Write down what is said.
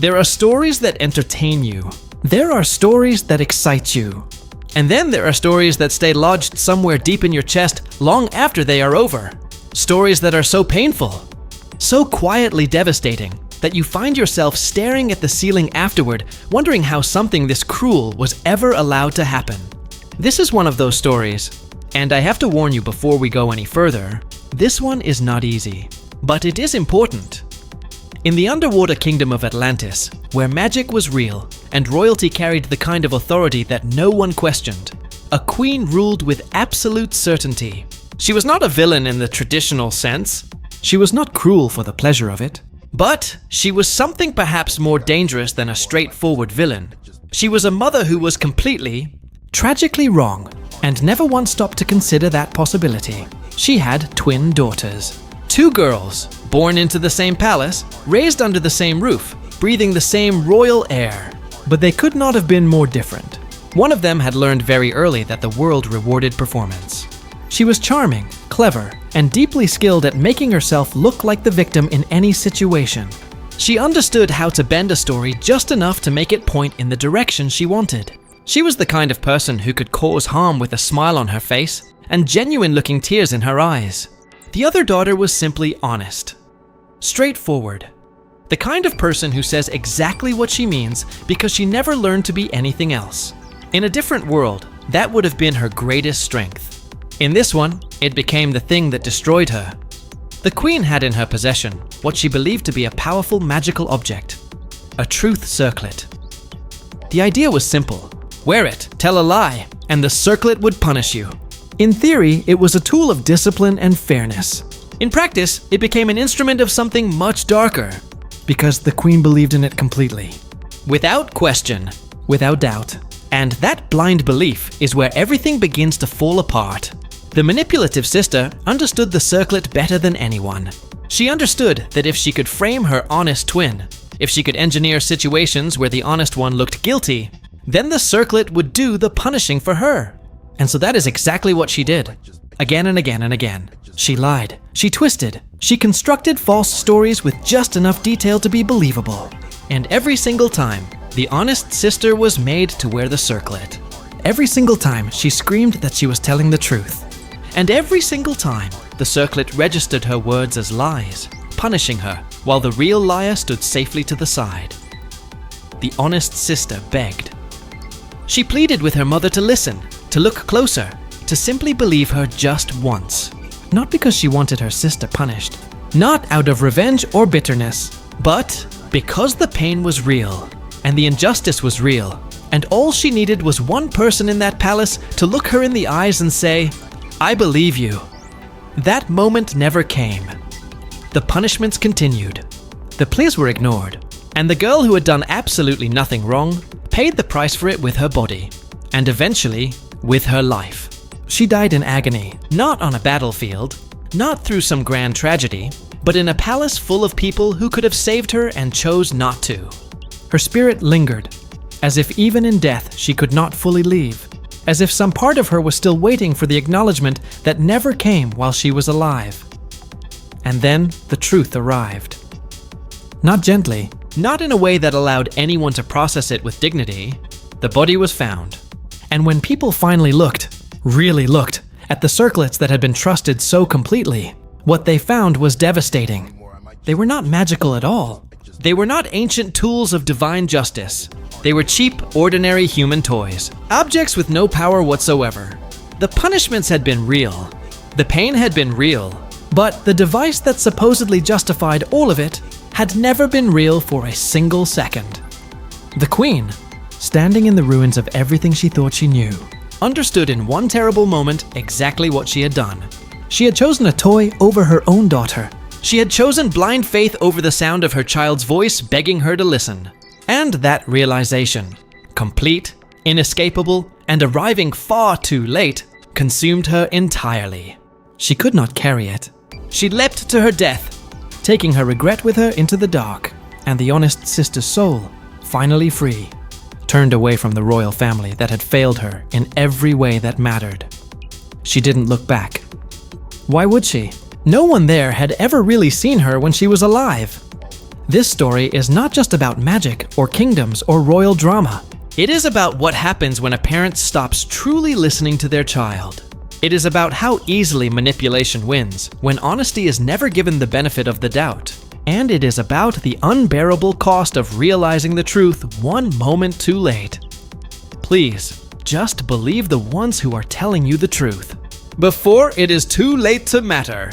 There are stories that entertain you. There are stories that excite you. And then there are stories that stay lodged somewhere deep in your chest long after they are over. Stories that are so painful, so quietly devastating, that you find yourself staring at the ceiling afterward, wondering how something this cruel was ever allowed to happen. This is one of those stories, and I have to warn you before we go any further, this one is not easy, but it is important. In the underwater kingdom of Atlantis, where magic was real and royalty carried the kind of authority that no one questioned, a queen ruled with absolute certainty. She was not a villain in the traditional sense. She was not cruel for the pleasure of it. But she was something perhaps more dangerous than a straightforward villain. She was a mother who was completely, tragically wrong, and never once stopped to consider that possibility. She had twin daughters. 2 girls, born into the same palace, raised under the same roof, breathing the same royal air. But they could not have been more different. One of them had learned very early that the world rewarded performance. She was charming, clever, and deeply skilled at making herself look like the victim in any situation. She understood how to bend a story just enough to make it point in the direction she wanted. She was the kind of person who could cause harm with a smile on her face and genuine-looking tears in her eyes. The other daughter was simply honest, straightforward, the kind of person who says exactly what she means because she never learned to be anything else. In a different world, that would have been her greatest strength. In this one, it became the thing that destroyed her. The queen had in her possession what she believed to be a powerful magical object, a truth circlet. The idea was simple. Wear it, tell a lie, and the circlet would punish you. In theory, it was a tool of discipline and fairness. In practice, it became an instrument of something much darker, because the queen believed in it completely. Without question, without doubt. And that blind belief is where everything begins to fall apart. The manipulative sister understood the circlet better than anyone. She understood that if she could frame her honest twin, if she could engineer situations where the honest one looked guilty, then the circlet would do the punishing for her. And so that is exactly what she did. Again and again and again. She lied, she twisted, she constructed false stories with just enough detail to be believable. And every single time, the honest sister was made to wear the circlet. Every single time, she screamed that she was telling the truth. And every single time, the circlet registered her words as lies, punishing her, while the real liar stood safely to the side. The honest sister begged. She pleaded with her mother to listen, to look closer, to simply believe her just once. Not because she wanted her sister punished, not out of revenge or bitterness, but because the pain was real, and the injustice was real, and all she needed was one person in that palace to look her in the eyes and say, "I believe you." That moment never came. The punishments continued. The pleas were ignored, and the girl who had done absolutely nothing wrong paid the price for it with her body, and eventually with her life. She died in agony, not on a battlefield, not through some grand tragedy, but in a palace full of people who could have saved her and chose not to. Her spirit lingered, as if even in death she could not fully leave, as if some part of her was still waiting for the acknowledgement that never came while she was alive. And then the truth arrived. Not gently, not in a way that allowed anyone to process it with dignity. The body was found. And when people finally looked, really looked, at the circlets that had been trusted so completely, what they found was devastating. They were not magical at all. They were not ancient tools of divine justice. They were cheap, ordinary human toys, objects with no power whatsoever. The punishments had been real. The pain had been real. But the device that supposedly justified all of it had never been real for a single second. The queen, standing in the ruins of everything she thought she knew, understood in one terrible moment exactly what she had done. She had chosen a toy over her own daughter. She had chosen blind faith over the sound of her child's voice begging her to listen. And that realization, complete, inescapable, and arriving far too late, consumed her entirely. She could not carry it. She leapt to her death, taking her regret with her into the dark, and the honest sister's soul, finally free, turned away from the royal family that had failed her in every way that mattered. She didn't look back. Why would she? No one there had ever really seen her when she was alive. This story is not just about magic or kingdoms or royal drama. It is about what happens when a parent stops truly listening to their child. It is about how easily manipulation wins when honesty is never given the benefit of the doubt. And it is about the unbearable cost of realizing the truth one moment too late. Please, just believe the ones who are telling you the truth before it is too late to matter.